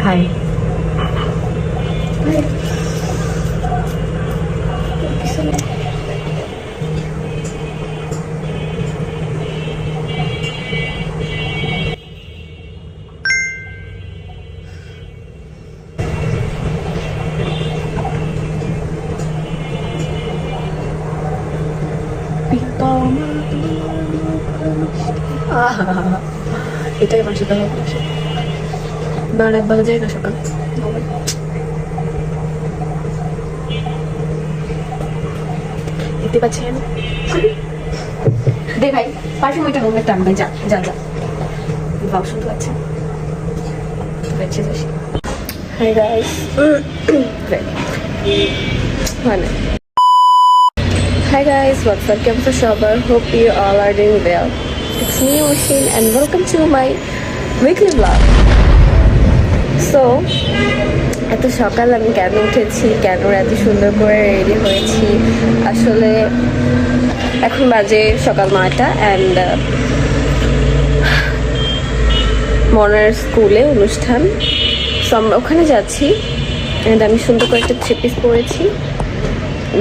High এটাই আমার সাথে হবে বারো এক বাজে যায় না সকাল দেখতে পাচ্ছেন দে ভাই পারফিউম এটা হোমের টান ভাই যা যা যা ভাব শুনতে পাচ্ছেন বেঁচে যাস হাই গাইস মানে Hi guys, what's up? Welcome to Shobar. Hope you all are doing well. It's me, Oshin, and welcome to my weekly vlog. So, এত সকাল আমি কেন উঠেছি, কেন এত সুন্দর করে রেডি হয়েছি, আসলে এখন বাজে সকাল 9টা অ্যান্ড মনার স্কুলে অনুষ্ঠান, সো আমরা ওখানে যাচ্ছি অ্যান্ড আমি সুন্দর করে একটা 3 piece পরেছি।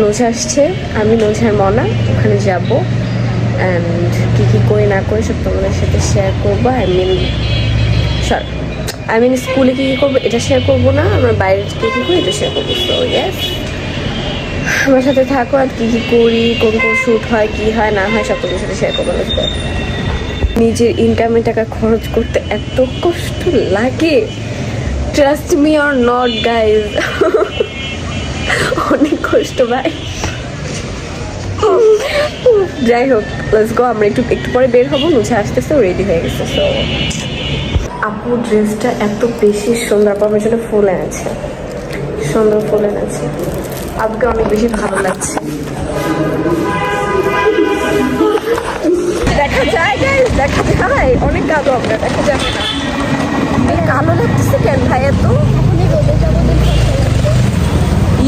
নোঝা আসছে, আমি নোঝার মনা ওখানে যাব অ্যান্ড কী কী করি না করি সব তোমাদের সাথে শেয়ার করবো। আই মিন স্কুলে কী কী করবো এটা শেয়ার করবো না, আমরা বাইরে কী কী করি এটা শেয়ার করবো। সো ইয়েস, আমার সাথে থাকো আর কী কী করি, কোন কোন শ্যুট হয়, কী হয় না হয় সব তোমাদের সাথে শেয়ার করবো। নিজের ইনকামের টাকা খরচ করতে এত কষ্ট লাগে, trust me or not guys, অনেক কষ্ট ভাই। যাই হোক, লেটস গো। আমরা একটু পরে বের হবো, মুছে আসতেছে, রেডি হয়ে গেছে। সো আপু ড্রেসটা এত বেশি সুন্দর, আপু আমার জন্য ফুল এনেছে, সুন্দর ফুল এনেছে, আপুকে অনেক বেশি ভালো লাগছে। দেখা যায় গাইস, দেখা যায়, অনেক কালো আমরা, দেখা যাবে না। এই কালো লাগতেছে কেন ভাই এত?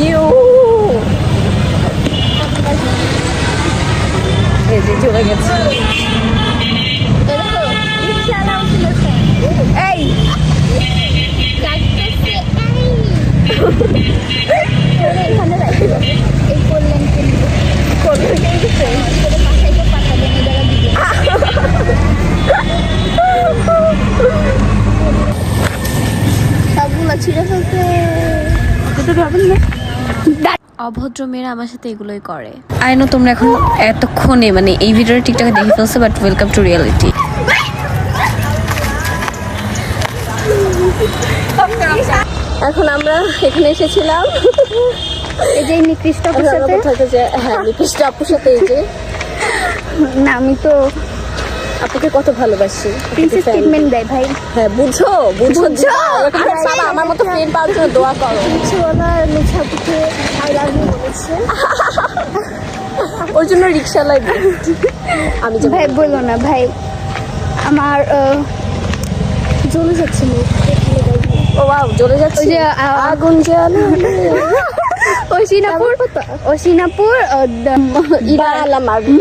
ইউ এই যে চলে গেছে। এই সবগুলো ছিঁড়ে ফেলতে অভদ্র মেয়েরা আমার সাথে এগুলোই করে। আই নো তোমরা এখন এতক্ষণে মানে এই ভিডিওটা টিকটকে দেখে ফেলছো, বাট ওয়েলকাম টু রিয়ালিটি। এখন আমরা এখানে এসেছিলাম এই যে নিকৃষ্ট আপুর সাথে, হ্যাঁ নিকৃষ্ট আপুর সাথে। এই যে না, আমি তো আপুকে কত ভালোবাসি, প্রিন্সেস ট্রিটমেন্ট দেয় ভাই। হ্যাঁ বুঝো বুঝো, বাবা আমার মতো ফ্রেন্ড পাওয়ার জন্য দোয়া করো। কিছু বলা মিছা আপুকে আই লাভ ইউ বলেছে, ওর জন্য রিক্সা লাগবে। আমি ভাই বললো না ভাই, আমার জ্বলে যাচ্ছে মুখ। ও ওয়াও, জ্বলে যাচ্ছে, ওই যে আগুন জ্বালা। অসিনাপুর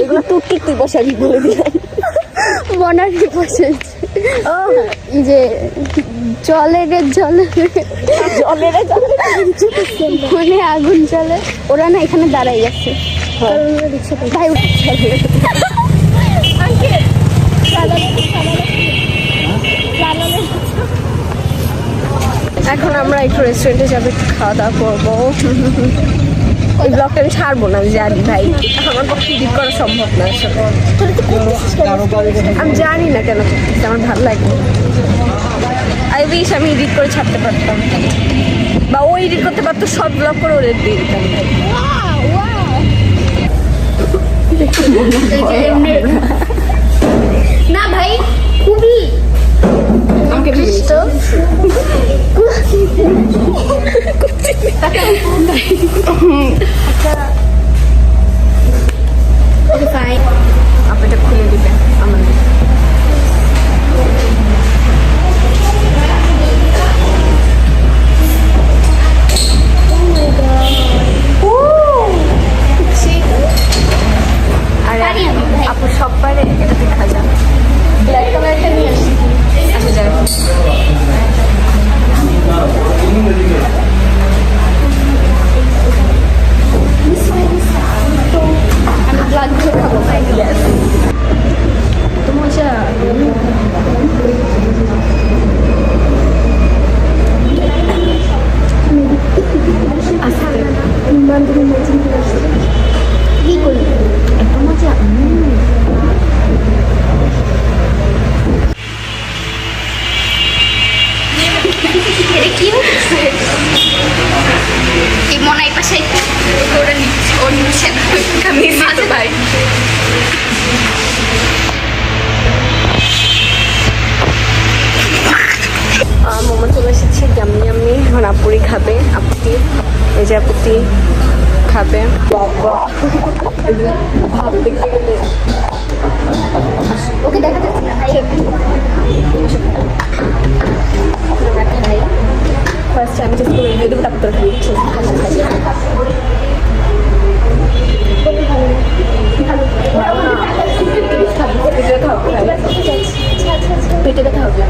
এগুলো টুকটুক তুই বসাবি বলে দিলাম, মনারি বসেছে। ও এই যে জলে মানে আগুন চলে, ওরা না এখানে দাঁড়াই আছে ভাই। এখন আমরা একটু রেস্টুরেন্টে যাবো, একটু খাওয়া দাওয়া করবো। ওই ব্লগটা আমি ছাড়বো না, আমি জানি ভাই আমার পক্ষে এডিট করা সম্ভব না আসলে। আমি জানি না কেন করতেছি, আমার ভালো লাগে। আই উইশ আমি এডিট করে ছাড়তে পারতাম, বা ও এডিট করতে পারতো, সব ব্লগ করে ওর দিয়ে দিতাম। না ভাই খুবই আপনাটা খুলে দিবেন আমাদের। আর আপু সববারে খাবে, আপুটি এই যে আপুটি খাবে। ভাব দেখতে গেলে ওকে দেখা যাচ্ছে না ভাই। ফার্স্ট আমি চেষ্টা করে রিভিউ দেবো, তারপর ভিডিও পেটে ব্যথা হবে।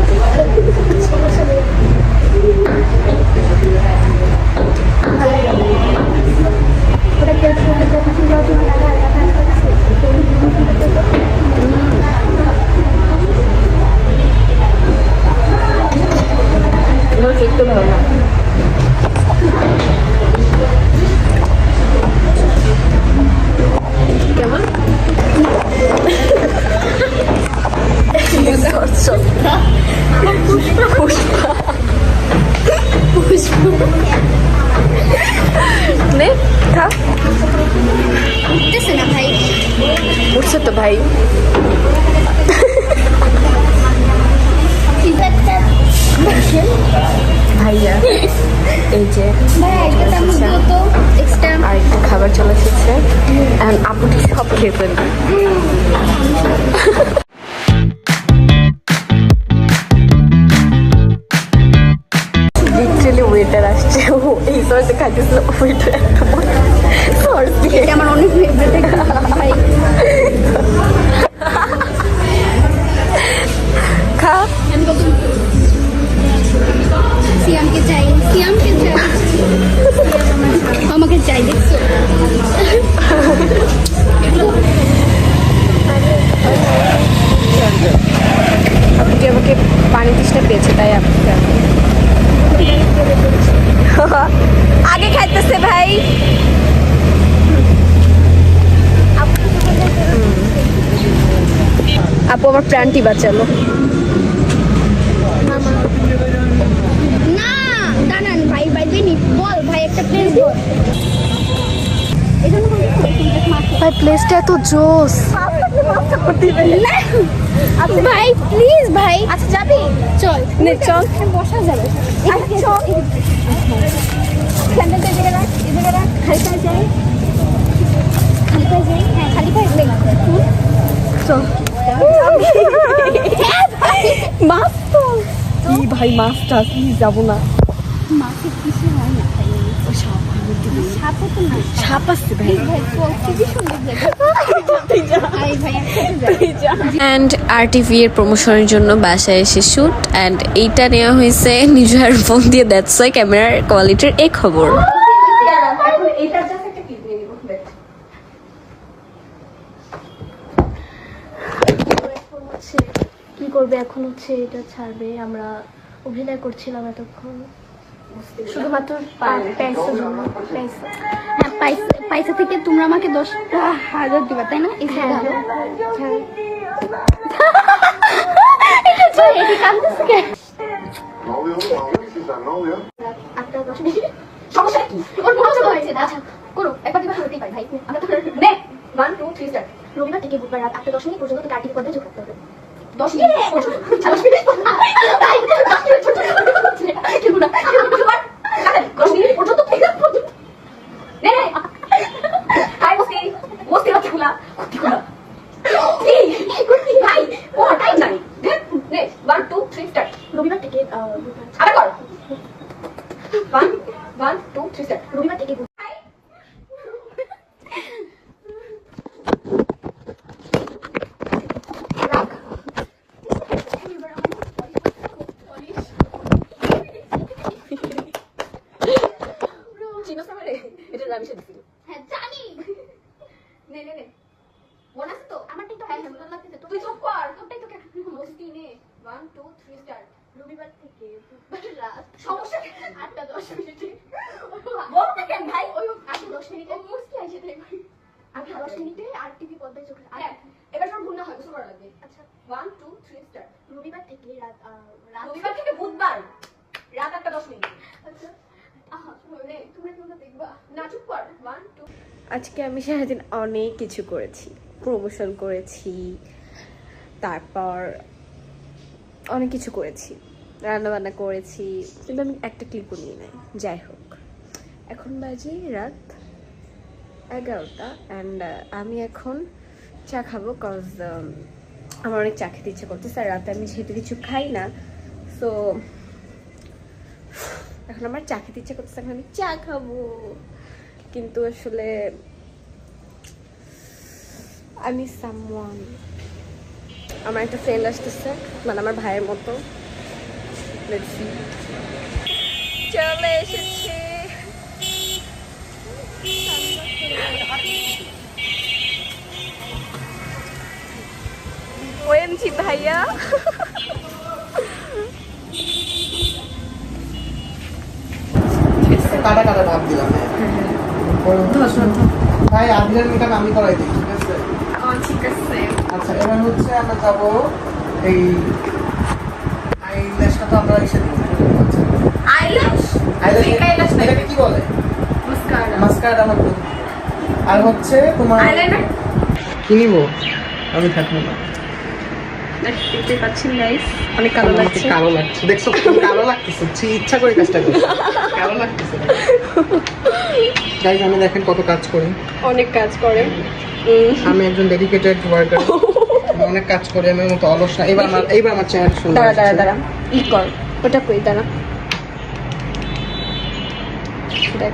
একটু ভালো না। কেমন নে খা। উঠতেছে না ভাই। উঠছে তো ভাই। ভাইয়া এই যে আর একটু খাবার চলে এসেছে, আপুটি সব খেয়ে ফেলবে। লিটারালি ওয়েটার আসছে, ও এই সরতে খাইতেছিল, ওয়েটার আমার অনেক ফেভারিট ভাই। খা। সিয়ামকে চাই, সিয়ামকে চাই, আমাকে চাই। দেখছো আপুটি আমাকে পানি তৃষ্ণা পেয়েছে, তাই আপুকে আগে খাইতেছে ভাই। আপু আমার প্রাণটি বাঁচালো। না দাঁড়ান ভাই, ভাই দিনি বল ভাই, একটা প্লেস বল। ভাই প্লেসটা এত জোস। ভাই প্লিজ ভাই। আচ্ছা যাবি? চল নে চল, বসা যাবে। চল খালি পায়ে যাই, খালি পায়ে যাই। হ্যাঁ খালি পায়ে যাই। চল। মাছ তো কি ভাই, মাছটা কি যাবো না। মাছের কিছু হয় না ভাই। সাপও তো না। সাপ আসছে ভাই। খুবই সুন্দর অ্যান্ড আরটিভি এর প্রমোশনের জন্য বাসায় এসে শুট, অ্যান্ড এইটা নেওয়া হয়েছে নিজের ফোন দিয়ে। দ্যাটস ওয়াই ক্যামেরার কোয়ালিটির এই খবর। কি করবে এখন, হচ্ছে এটা ছাড়বে। আমরা অভিনয় করছিলাম এতক্ষণ শুধুমাত্র পয়সার জন্য। পয়সা, হ্যাঁ পয়সা থেকে তোমরা আমাকে 10,000 দিবা, তাই না? হ্যাঁ হ্যাঁ এটা কাঁদতেছে কে? Ne oluyor oğlum? Ağlıyor musun sen? Ne oluyor? আপনার 10 মিনিট সমস্যা কি? ওর পছন্দ হয়েছে। আচ্ছা করো, একবার দিবা হতেই পারে ভাই। আমরা তো নে 1 2 3 স্টার্ট। রবিবার থেকে বুধবার রাত 8টা 10 মিনিট পর্যন্ত তোকে আরটিভি পর্দায় যোগ করতে হবে। 10 মিনিট পর্যন্ত। 10 মিনিট পর্যন্ত। ভাই ছোট কেউ না। 10 মিনিট পর্যন্ত ঠিক আছে পর্যন্ত। নে নে হাই বসে বাচ্চাগুলা কুটিগুলা ভাই ও টাইম নাই। নে 1 2 3 স্টার্ট। রবিবার থেকে আবার কর। 1 2 3 স্টার্ট। রবিবার থেকে হ্যাঁ জানি। নে নে নে মনে আছে তো? আমারটাই তো হ্যাঁ সুন্দর লাগতেছে। তুই চুপ কর, তোরটাই তো বসতি নে। 1 2 3 স্টার্ট। রবিবার থেকে বুধবার রাত সমস্যা 8টা 10 মিনিটে বলতে কেন ভাই? ওই 8টা 10 মিনিটে মুস্কি আইছে তাই 8টা 10 মিনিটে আরটিভি পর্দায় চোখ। হ্যাঁ এবার সব ভুল না হয় বুঝতে পারা লাগবে। আচ্ছা 1 2 3 স্টার্ট। রবিবার থেকে রবিবার থেকে বুধবার রাত 8টা 10 মিনিট। আচ্ছা নে তোমরা কেমন দেখবা না? চুপ কর। 1 2 আজকে আমি সারাদিন অনেক কিছু করেছি, প্রমোশন করেছি, তারপর অনেক কিছু করেছি। রান্না বান্না করেছি, কিন্তু আমি একটা ক্লিপও নিয়ে নাই। যাই হোক, এখন বাজে রাত 11টা অ্যান্ড আমি এখন চা খাবো, কজ আমার অনেক চা খেতে ইচ্ছে করতেছে। আর রাতে আমি যেহেতু কিছু খাই না, সো এখন আমার চা খেতে ইচ্ছে করতেছে, এখন আমি চা খাবো। কিন্তু আসলে আমি সামওয়ান, আমার একটা ফ্রেন্ড আসতেছে, মানে আমার ভাইয়ের মতো। Let's see. চলে এসেছে। ওএমজি ভাইয়া। কাটা কাটা ভাব দিলাম। ভাই আদিলের মেকআপ আমি করাই দিই, ঠিক আছে? ঠিক আছে। আচ্ছা, এবার হচ্ছে আমরা যাবো এই আইল্যাশটা তো আমরা এসে দিই। আইল্যাশ এটাকে কি বলে? মাস্কারা। মাস্কারা আমার বন্ধু। আর হচ্ছে তোমার আইলাইনার কি নিবো? আমি থাকবো না। দেখতে পাচ্ছেন গাইস, অনেক কালো লাগছে। কালো লাগছে, দেখছো? কালো লাগতেছে, ইচ্ছা করে কাজটা করছি। কালো লাগতেছে গাইস, আমি দেখেন কত কাজ করি। অনেক কাজ করে। আমি একজন ডেডিকেটেড ওয়ার্কার, অনেক কাজ করি। আমি মতো অলস না। এইবার আমার চেহারা সুন্দর। দাঁড়া দাঁড়া দাঁড়া, ই কর, ওটা কই, দাঁড়া। দেখ,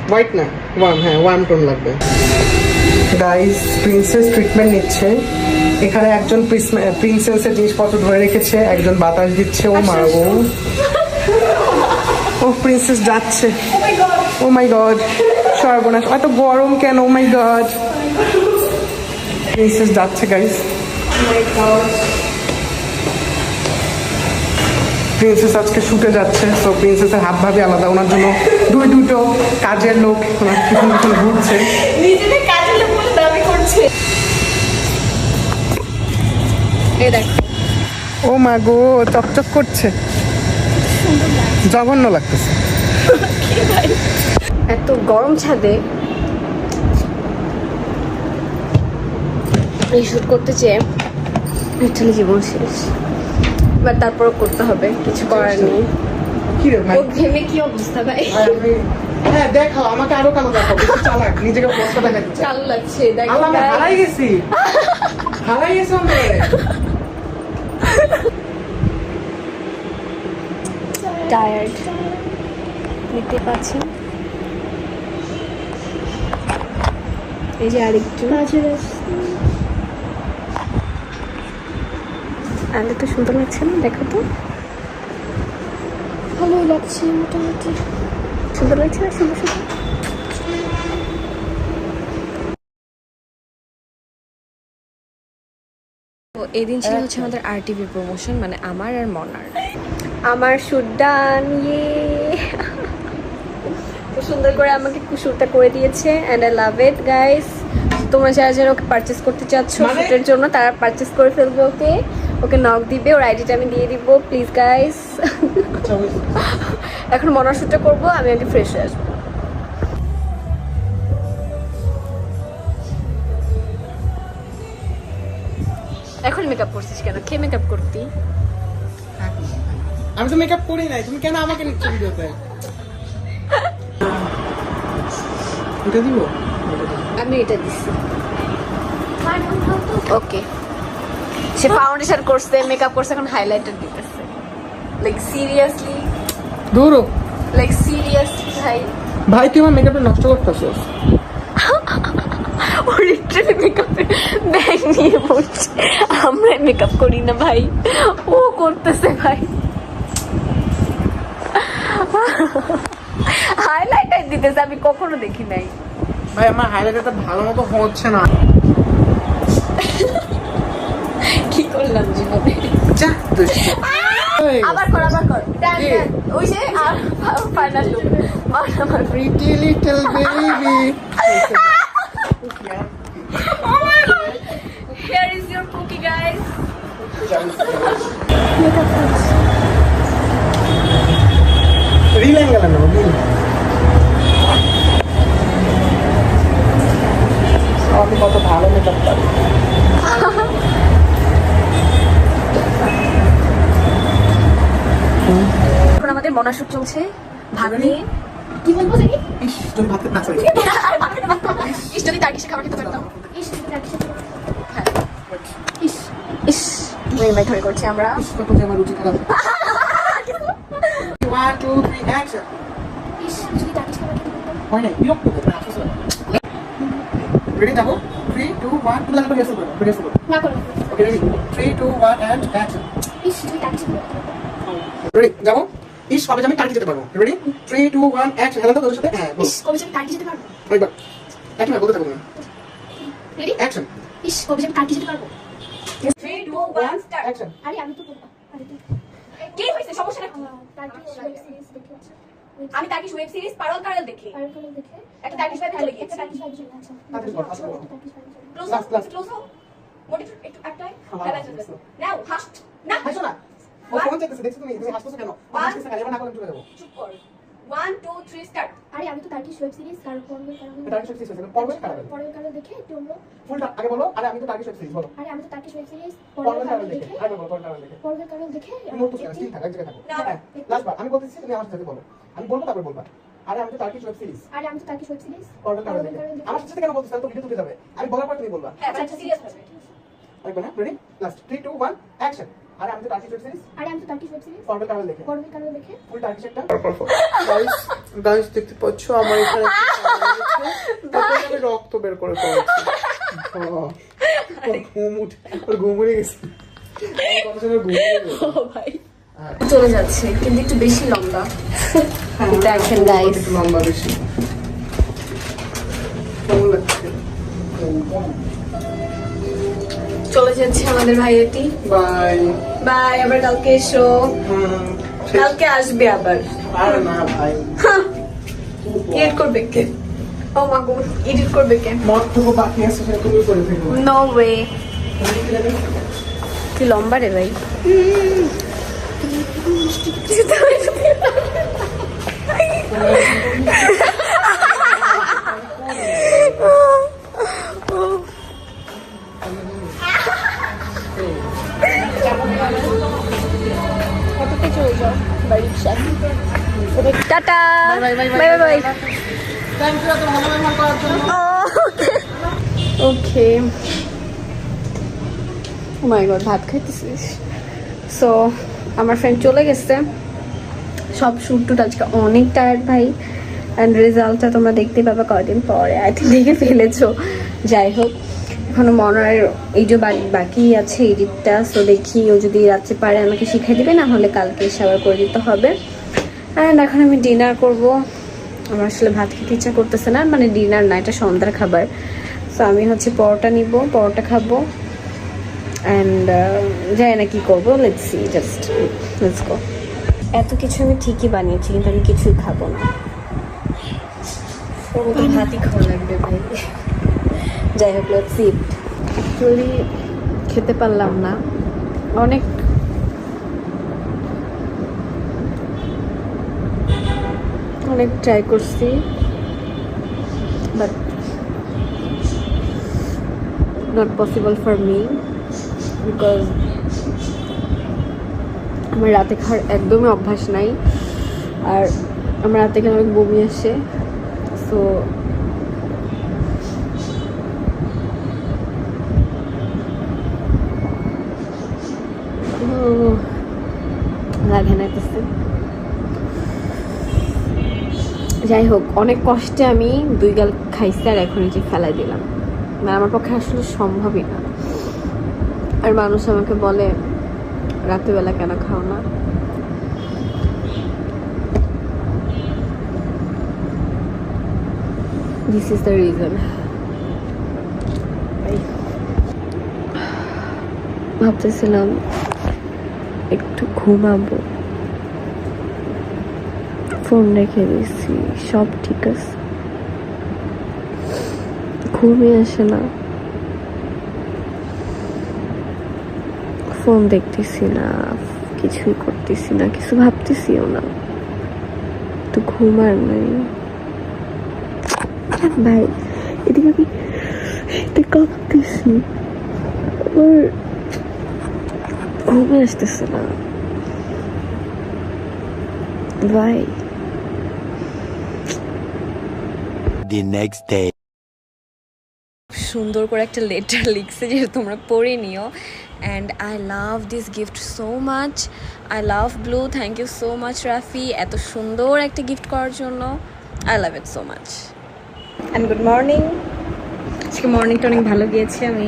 হোয়াইট না, ওয়ার্ম। হ্যাঁ, ওয়ার্ম টোন লাগবে। গাইস, প্রিন্সেস ট্রিটমেন্ট নিচ্ছে। এখানে একজন প্রিন্সেসের জিনিসপত্র ধরে রেখেছে, একজন বাতাস দিচ্ছে। ও মা গো, ও প্রিন্সেস যাচ্ছে। ও মাই গড, সর্বনাশ, এত গরম কেন? ও মাই গড, প্রিন্সেস যাচ্ছে গাইস। প্রিন্সেস আজকে শুটে যাচ্ছে, তো প্রিন্সেসের হাত ভাবি আলাদা, ওনার জন্য দুটো কাজের লোক ওনার পিছনে পিছনে ঘুরছে। নিজেদের কাজে লোক বলে দাবি করছে। এই দেখ, ও মা গো, চকচক করছে, জঘন্য লাগতেছে। এত গরম ছাদে এই শুট করতে চেয়ে আসলে জীবন শেষ। বাট তারপরও করতে হবে, কিছু করার নেই। কি রে ভাই? ও ঘেমে কি অবস্থা ভাই? হ্যাঁ, দেখাও আমাকে, আরো কালো দেখাও, বেশি চালাক, নিজেকে বস্তা দেখাচ্ছে। কালো লাগছে, দেখ। আল্লাহ, আমি হারাই গেছি, হারাই গেছি অন্ধকারে। টায়ার্ড, দেখতে পাচ্ছেন। এই যে আরেকটু আলে তো সুন্দর লাগছে না? দেখো তো, ভালোই লাগছে, মোটামুটি সুন্দর লাগছে না? সুন্দর সুন্দর। তো এই দিন ছিল হচ্ছে আমাদের আরটিভি প্রমোশন, মানে আমার আর মনার। আমার শুট ডান, ইয়ে খুব সুন্দর করে আমাকে শুটটা করে দিয়েছে and I love it guys. তোমরা যারা যারা ওকে পারচেস করতে চাচ্ছ শুটের জন্য, তারা পারচেস করে ফেলবে। ওকে নক দিবে, ওর আইডিটা আমি দিয়ে দিব, প্লিজ গাইস। এখন মনার শুটটা করবো, আমি আগে ফ্রেশ হয়ে আসবো। এখন মেকআপ করছিস কেন? কে মেকআপ করতি? আমি তো মেকআপ করি নাই, তুমি কেন আমাকে নিচ্ছ ভিডিওতে? এটা দিব, আমি এটা দিচ্ছি। ওকে, সে ফাউন্ডেশন করছে, মেকআপ করছে, এখন হাইলাইটার দিতেছে। লাইক সিরিয়াসলি, দৌড়ো লাইক সিরিয়াসলি ভাই। ভাই, তুই আমার মেকআপটা নষ্ট করতেছিস। ও লিটারালি মেকআপে ব্যাগ নিয়ে বসছে, আমরা মেকআপ করি না ভাই, ও করতেছে ভাই। হাইলাইটার দিতেছে, আমি কখনো দেখি নাই ভাই। আমার হাইলাইটারটা ভালো মতো হচ্ছে না। কি করলাম জীবনে। যা দুষ্টু। আবার কর, আবার কর। ওই যে আর ফাইনাল লুক, আমার pretty little baby. Oh my god! Here is your cookie, guys. Reel angle না, রিল। আমি কত ভালো মেকআপ পারি। মনাশুট চলছে ভাত নিয়ে। কি বলবো জানি? ইস যদি ভাত না সরি ইস যদি টার্কিশে খাবার খেতে পারতাম। ইস তুমি রাখিস। হ্যাঁ ইস ইস ভাই ধরে করছি আমরা। কত যে আমার রুচি খারাপ 1 2 3 অ্যাকশন ইস যদি রাখিস খাবার খেতে পারতাম। হয় না বিরক্ত করে না আসলে রেডি যাবো 3 2 1 তুই লাগবে রিহার্সাল করো না করো। ওকে রেডি 3 2 1 এন্ড অ্যাকশন ইস যদি রাখিস খাবার খেতে পারতাম। রেডি যাবো ইস কবে আমি টার্কি যেতে পারবো রেডি 3 2 1 অ্যাকশন হেলা তো তোর সাথে হ্যাঁ বল ইস কবে আমি টার্কি যেতে পারবো? একবার একটু বলতে থাকো না রেডি? অ্যাকশন ইস কবে আমি টার্কি যেতে পারবো? 3 2 1 স্টার্ট। অ্যাকশন আরে আমি তো বলবো। আরে তুই কি হইছে সমস্যা নাকি? টার্কি ওয়েব সিরিজ দেখে আছে। আমি টার্কিশ ওয়েব সিরিজ পারল কারল দেখি। আর কোন দেখে? একটা টার্কিশ ভাবে চলে একটা গেছি। টার্কি ভাবে চলে আছে। তাড়াতাড়ি বল, ফাস্ট বল। টার্কি ভাবে চলে। Close Last, last. ক্লোজ হও। মোটি একটু একটাই। হ্যাঁ, দাদা চলে। নাও হাস্ট না হাসো না ও ফোন চেকতেছে দেখছো তুমি হাসতেছো কেন হাসতেছে কেন এবার না করলে চলে যাবো চুপ কর। 1 2 3 স্টার্ট। আরে আমি তো টার্কি ওয়েব সিরিজ কারণ পড়বে কারণ টার্কি ওয়েব সিরিজ পড়বে কারণ পরের কারণ দেখে একটু আমরা ফুলটা আগে বলো আরে আমি তো টার্কি ওয়েব সিরিজ বলো আরে আমি তো টার্কি ওয়েব সিরিজ পড়বে পরের কারণ কারণ দেখে দেখে আগে বলো পড়বে কারণ দেখে পরের কারণ দেখে তুমি নোট করতে ঠিক থাকে এক জায়গায় থাকো হ্যাঁ লাস্ট বার আমি বলতেছি তুমি আমার সাথে বলো আমি বলবো তারপর বলবা আরে আমি তো টার্কি ওয়েব সিরিজ আরে আমি তো টার্কি ওয়েব সিরিজ পড়বে কারণ দেখে আমার সাথে কেন বলতেছ তো ভিডিও তুলে যাবে আমি বলার পর তুমি বলবা হ্যাঁ আচ্ছা সিরিয়াস হবে। একবার না রেডি লাস্ট 3 2 1 অ্যাকশন আরে আমি তো টার্কি ওয়েব সিরিজ আরে আমি তো টার্কি ওয়েব সিরিজ পড়বে কারণ দেখে পরের কারণ দেখে ফুল টার্কি একটা গাইস দেখতে পাচ্ছ আমার এখানে আমি রক্ত বের করে ফেলছি ঘুম উঠে গেছে ও ভাই চলে যাচ্ছে কিন্তু একটু বেশি লম্বা। দেখেন গাইস একটু লম্বা বেশি কেমন লাগছে চলে যাচ্ছে আমাদের ভাইয়াটি। বাই বাই আবার কালকে এসো। কালকে আসবে আবার। আর না ভাই এডিট করবে কে? ও মা গো এডিট করবে কে? মত তো বাকি আছে সেটা তুমি করে ফেলো নো ওয়ে। কি লম্বা রে ভাই। কততে চলে যাও বাড়ির সাথে tata bye bye bye. Thank you এত ভালো ব্যবহার করার জন্য ওকে ও মাই গড ভাত খাইতেছিস। সো আমার ফ্রেন্ড চলে গেছে। সব শুট টুট আজকে অনেক টায়ার্ড ভাই অ্যান্ড রেজাল্টটা তোমরা দেখতে পাবে কদিন পরে আই থিঙ্ক দেখে ফেলেছো। যাই হোক এখনো মনার এই যে বাকি আছে এডিটটা। সো দেখি ও যদি রাত্রে পারে আমাকে শিখিয়ে দিবে না হলে কালকে এসে আবার করে দিতে হবে। অ্যান্ড এখন আমি ডিনার করব। আমার আসলে ভাত খেতে ইচ্ছা করতেছে না মানে ডিনার না এটা সন্ধ্যার খাবার। সো আমি হচ্ছে পরোটা নিব পরোটা খাবো অ্যান্ড যাই না কি করবো let's see just let's go. এত কিছু আমি ঠিকই বানিয়েছি কিন্তু আমি কিছুই খাবো না। ভাতই খাওয়া লাগবে ভাই। যাই হোক লেটস সি। অ্যাকচুয়ালি খেতে পারলাম না অনেক অনেক ট্রাই করছি but not possible for me because আমার রাতে খাওয়ার একদমই অভ্যাস নাই আর আমার রাতে খেলে অনেক বমি আসে। সো লাগে না যাই হোক অনেক কষ্টে আমি 2 গাল খাইছি আর এখন যে ফেলাই দিলাম মানে আমার পক্ষে আসলে সম্ভবই না। আর মানুষ আমাকে বলে রাত্রিবেলা কেন খাও না। This is the reason. ভাবতেছিলাম একটু ঘুমাবো ফোন রেখে দিয়েছি সব ঠিক আছে ঘুমই আসে না ফোন দেখতেছি না কিছুই করতেছি না কিছু ভাবতেছিও না তো ঘুম আর নাই ভাই এদিকে আমি শীতে কাঁপতেছি আমার ঘুমই আসতেছে না বাই। The next day. সুন্দর করে একটা লেটার লিখছে, যেটা তোমরা পড়ে নিও। And I love this gift so much, I love blue, thank you so much Rafi এত সুন্দর একটা গিফট করার জন্য, I love it so much. And good morning. আজকে মর্নিংটা অনেক ভালো গিয়েছে, আমি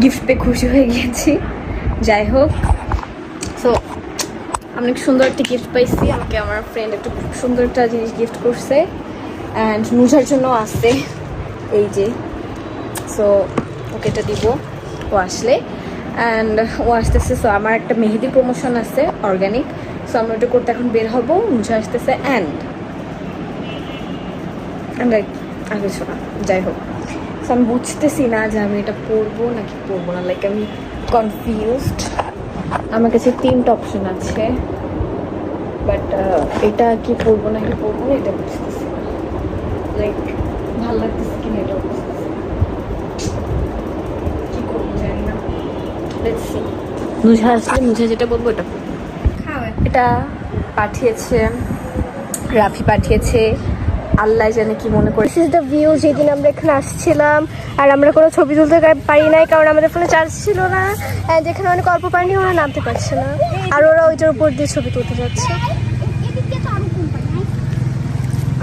গিফট পেয়ে খুশি হয়ে গিয়েছি। যাই হোক, সো অনেক সুন্দর একটা গিফট পাইছি, আমাকে আমার ফ্রেন্ড একটু খুব সুন্দর একটা জিনিস গিফট করছে। অ্যান্ড নুজার জন্য আসছে এই যে, সো ওকে এটা দিব ও আসলে। অ্যান্ড ও আসতেছে, সো আমার একটা মেহেদি প্রমোশন আছে অর্গানিক, সো আমরা ওটা করতে এখন বের হবো, নুজা আসতেছে। অ্যান্ড আর কিছু না, যাই হোক। সো আমি বুঝতেছি না যে আমি এটা পরবো নাকি পরবো না, লাইক আমি কনফিউজড। আমার কাছে 3টা অপশন আছে, বাট এটা কি পরবো নাকি পরবো না এটা বুঝতেছি না, লাইক ভালো লাগতেছে কিনা এটা বুঝতেছি না, কি করবো জানি না। লেটস সি, নুজা আসলে নুজা যেটা বলবো এটা পরবো। এটা পাঠিয়েছে রাফি, পাঠিয়েছে, আল্লাহ জানে কি মনে করে। This is the view. যেদিন আমরা এখানে আসছিলাম আর আমরা কোনো ছবি তুলতে পারি নাই, কারণ আমাদের ফোনে চার্জ ছিল না, অ্যান্ড এখানে অনেক অল্প পানি, ওরা নামতে পারছে না, আর ওরা ওইটার উপর দিয়ে ছবি তুলতে যাচ্ছে।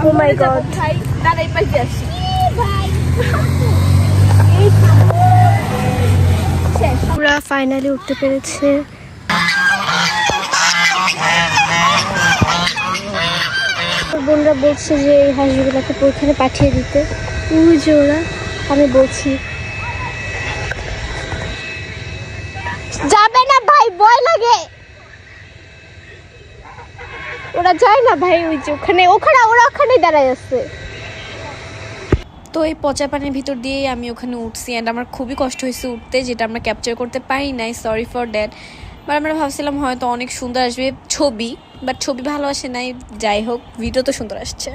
ও মাই গড, দাঁড়াই পাইতে আসি পুরা ফাইনালি উঠতে পেরেছে। বোনরা বলছে যে এই হাঁসগুলোকে ওইখানে পাঠিয়ে দিতে, ওই যে ওরা, আমি বলছি যাবে না ভাই, ভয় লাগে, ওরা যায় না ভাই, ওই যে ওখানে ওখানে ওরা ওখানে দাঁড়ায় আছে। তো এই পচা পানির ভিতর দিয়েই আমি ওখানে উঠছি, অ্যান্ড আমার খুবই কষ্ট হয়েছে উঠতে, যেটা আমরা ক্যাপচার করতে পারি নাই, সরি ফর দ্যাট। বাট আমরা ভাবছিলাম হয়তো অনেক সুন্দর আসবে ছবি, বাট ছবি ভালো আসে নাই। যাই হোক, ভিডিও তো সুন্দর আসছে।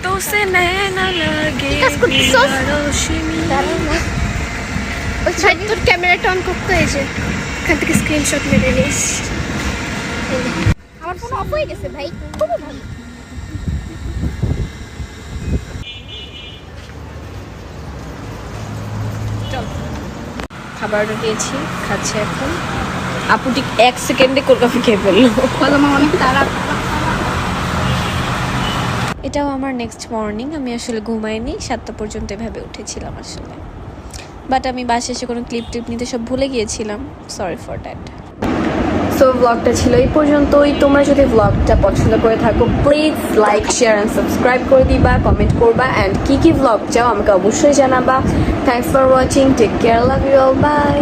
তো সে নয়না লাগে ওই সাইড তোর ক্যামেরাটা অন করতে, এই যে এখান থেকে স্ক্রিনশট মেরে নিস। আমার ফোন অফ হয়ে গেছে ভাই, খুবই ভালো। খাবার দিয়েছি, খাচ্ছে এখন। আপু ঠিক 1 সেকেন্ডে কোলকাপি খেয়ে ফেললো। অনেক তারা। এটাও আমার নেক্সট মর্নিং। আমি আসলে ঘুমাইনি, 7টা পর্যন্ত এভাবে উঠেছিলাম আসলে, বাট আমি বাসে এসে কোনো ক্লিপ নিতে সব ভুলে গিয়েছিলাম, সরি ফর দ্যাট। সো ব্লগটা ছিল এই পর্যন্তই। তোমরা যদি ব্লগটা পছন্দ করে থাকো, please like, share and subscribe করে দিবা, কমেন্ট করবা, অ্যান্ড কি ব্লগ চাও আমাকে অবশ্যই জানাবা। Thanks for watching, take care, love you all, by.